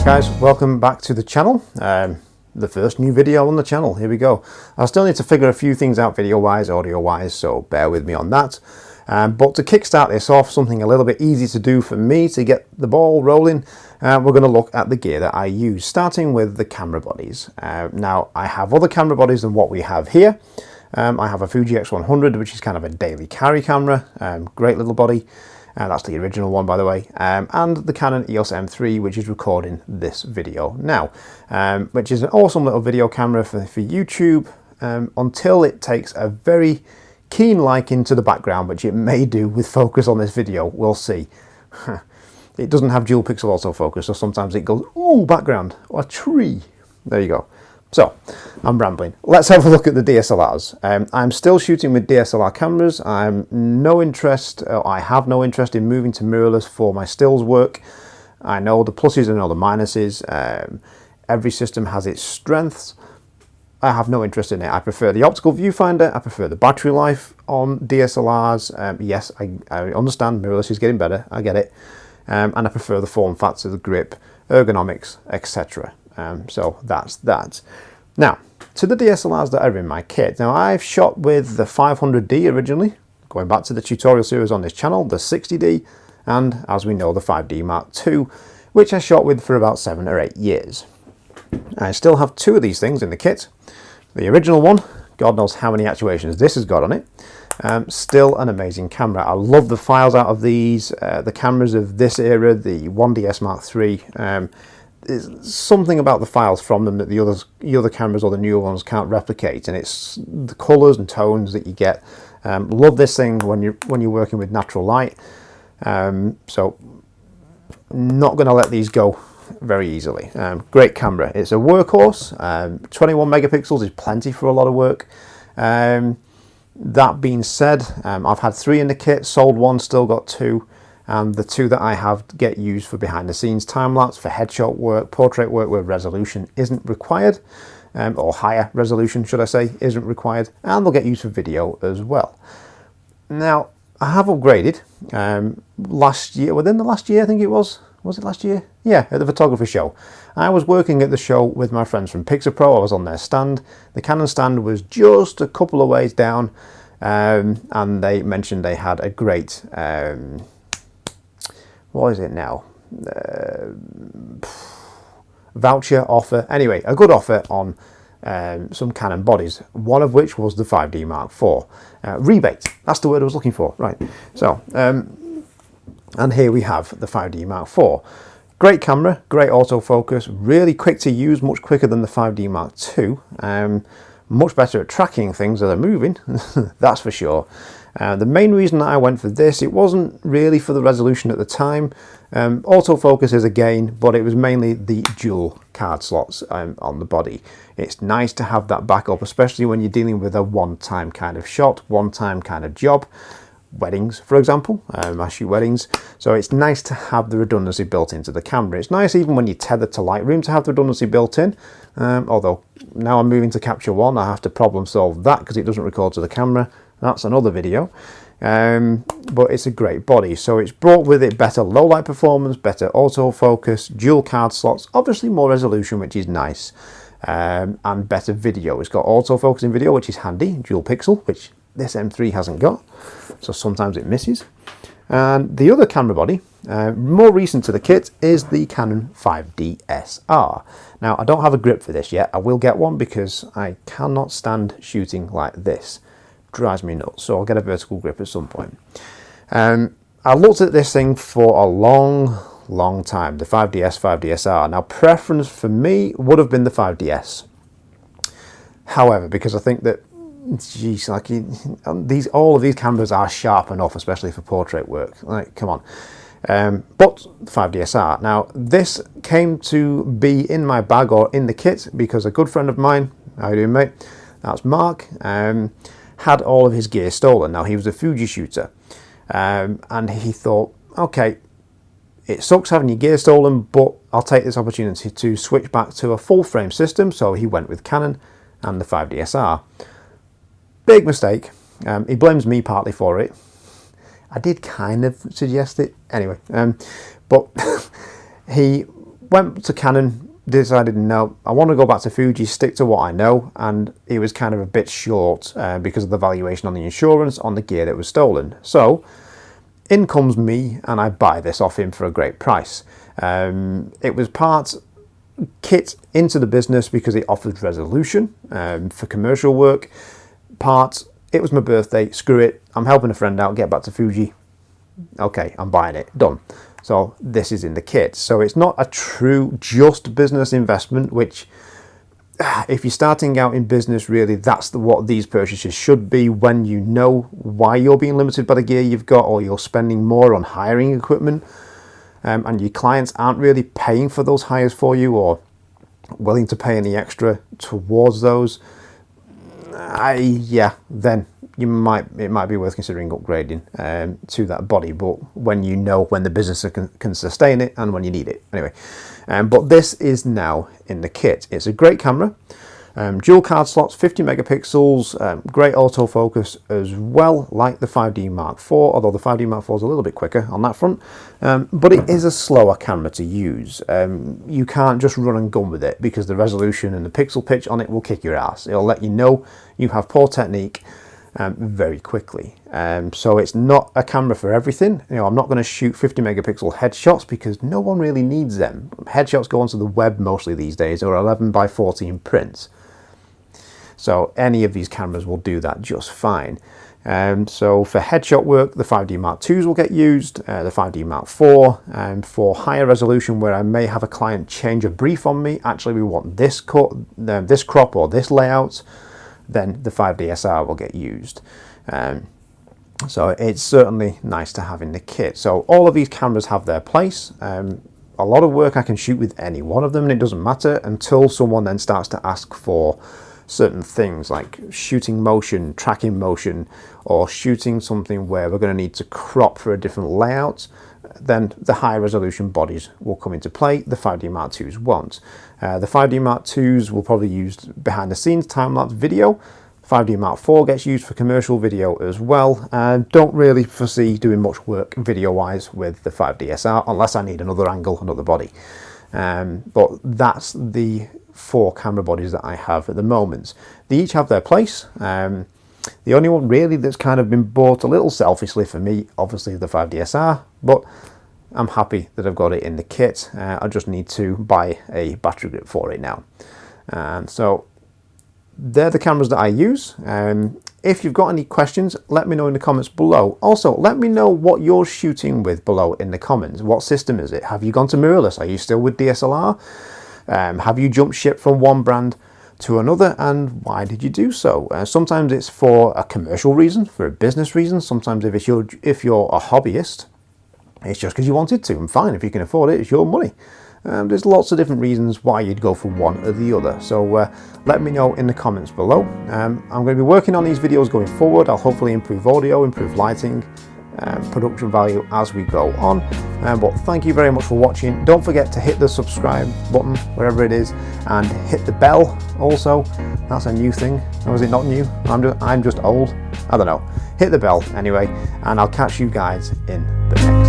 Alright guys, welcome back to the channel. The first new video on the channel, here we go. I still need to figure a few things out video wise, audio wise, so bear with me on that. But to kickstart this off, something a little bit easy to do for me to get the ball rolling, we're going to look at the gear that I use, starting with the camera bodies. Now I have other camera bodies than what we have here. I have a Fuji X100, which is kind of a daily carry camera, great little body. That's the original one, by the way, and the Canon EOS M3, which is recording this video now, which is an awesome little video camera for YouTube, until it takes a very keen liking to the background, which it may do with focus on this video. We'll see. It doesn't have dual pixel autofocus, so sometimes it goes, ooh, background, or a tree. There you go. So, I'm rambling. Let's have a look at the DSLRs. I'm still shooting with DSLR cameras. I have no interest in moving to mirrorless for my stills work. I know the pluses and all the minuses. Every system has its strengths. I have no interest in it. I prefer the optical viewfinder. I prefer the battery life on DSLRs. Yes, I understand mirrorless is getting better. I get it. And I prefer the form factor, the grip, ergonomics, etc. So that's that. Now, to the DSLRs that are in my kit. Now, I've shot with the 500D originally, going back to the tutorial series on this channel, the 60D, and as we know, the 5D Mark II, which I shot with for about 7 or 8 years. I still have 2 of these things in the kit. The original one, God knows how many actuations this has got on it. Still an amazing camera. I love the files out of these, the cameras of this era, the 1DS Mark III. There's something about the files from them that the other cameras or the newer ones can't replicate, and it's the colours and tones that you get. Love this thing when you're working with natural light. So not going to let these go very easily. Great camera. It's a workhorse. 21 megapixels is plenty for a lot of work. That being said, I've had 3 in the kit, sold 1, still got 2. And the 2 that I have get used for behind the scenes time-lapse, for headshot work, portrait work where resolution isn't required, or higher resolution should I say, isn't required, and they'll get used for video as well. Now, I have upgraded last year, within the last year I think it was it last year? Yeah, at the photography show. I was working at the show with my friends from Pixapro. I was on their stand. The Canon stand was just a couple of ways down, and they mentioned they had a great... what is it now? Voucher offer. Anyway, a good offer on some Canon bodies, one of which was the 5D Mark IV. Rebate, that's the word I was looking for, right. So, and here we have the 5D Mark IV. Great camera, great autofocus, really quick to use, much quicker than the 5D Mark II. Much better at tracking things that are moving, that's for sure. The main reason that I went for this, it wasn't really for the resolution at the time. Autofocus is a gain, but it was mainly the dual card slots on the body. It's nice to have that backup, especially when you're dealing with a one-time kind of shot, one-time kind of job. Weddings, for example. I shoot weddings, so it's nice to have the redundancy built into the camera. It's nice even when you're tethered to Lightroom to have the redundancy built in, although now I'm moving to Capture One, I have to problem solve that because it doesn't record to the camera. That's another video, but it's a great body. So it's brought with it better low light performance, better autofocus, dual card slots, obviously more resolution, which is nice, and better video. It's got autofocusing video, which is handy, dual pixel, which this M3 hasn't got, so sometimes it misses. And the other camera body, more recent to the kit, is the Canon 5DSR. Now, I don't have a grip for this yet. I will get one because I cannot stand shooting like this. Drives me nuts, so I'll get a vertical grip at some point. I looked at this thing for a long time, the 5DS, 5DSR. Now, preference for me would have been the 5DS. However, because I think that, geez, like all of these cameras are sharp enough, especially for portrait work. Like, come on. But the 5DSR. Now, this came to be in my bag or in the kit because a good friend of mine, how you doing, mate? That's Mark. Had all of his gear stolen. Now, he was a Fuji shooter, and he thought, okay, it sucks having your gear stolen, but I'll take this opportunity to switch back to a full frame system. So he went with Canon and the 5DSR. Big mistake. He blames me partly for it. I did kind of suggest it anyway, but he went to Canon, decided no, I want to go back to Fuji, stick to what I know, and it was kind of a bit short because of the valuation on the insurance on the gear that was stolen. So in comes me and I buy this off him for a great price. It was part kit into the business because it offers resolution for commercial work. Part, it was my birthday, screw it, I'm helping a friend out, get back to Fuji. Okay, I'm buying it, done. So this is in the kit. So it's not a true just business investment, which if you're starting out in business, really that's what these purchases should be, when you know why you're being limited by the gear you've got, or you're spending more on hiring equipment, and your clients aren't really paying for those hires for you or willing to pay any extra towards those. Then it might be worth considering upgrading to that body, but when you know when the business can sustain it and when you need it. Anyway, but this is now in the kit. It's a great camera, dual card slots, 50 megapixels, great autofocus as well, like the 5D Mark IV, although the 5D Mark IV is a little bit quicker on that front, but it is a slower camera to use. You can't just run and gun with it because the resolution and the pixel pitch on it will kick your ass. It'll let you know you have poor technique very quickly. So it's not a camera for everything. You know, I'm not going to shoot 50 megapixel headshots because no one really needs them. Headshots go onto the web mostly these days, or 11 by 14 prints. So any of these cameras will do that just fine. So for headshot work, the 5D Mark IIs will get used, the 5D Mark IV, for higher resolution where I may have a client change a brief on me, actually we want this cut, this crop or this layout, then the 5DSR will get used. So it's certainly nice to have in the kit. So all of these cameras have their place. A lot of work I can shoot with any one of them and it doesn't matter until someone then starts to ask for certain things like shooting motion, tracking motion, or shooting something where we're going to need to crop for a different layout. Then the high resolution bodies will come into play. The 5D Mark IIs won't. The 5D Mark IIs will probably use behind the scenes time-lapse video. 5D Mark IV gets used for commercial video as well. Don't really foresee doing much work video-wise with the 5DSR unless I need another angle, another body. But that's the 4 camera bodies that I have at the moment. They each have their place. The only one really that's kind of been bought a little selfishly for me, obviously the 5DSR, but I'm happy that I've got it in the kit. I just need to buy a battery grip for it now. So they're the cameras that I use. If you've got any questions, let me know in the comments below. Also, let me know what you're shooting with below in the comments. What system is it? Have you gone to mirrorless? Are you still with DSLR? Have you jumped ship from one brand to another, and why did you do so? Sometimes it's for a commercial reason, for a business reason. Sometimes if you're a hobbyist, it's just because you wanted to, and fine, if you can afford it, it's your money. There's lots of different reasons why you'd go for one or the other, so let me know in the comments below. I'm going to be working on these videos going forward. I'll hopefully improve audio, improve lighting, production value as we go on. But thank you very much for watching. Don't forget to hit the subscribe button wherever it is, and hit the bell also. That's a new thing, or is it not new? I'm just old, I don't know. Hit the bell anyway, and I'll catch you guys in the next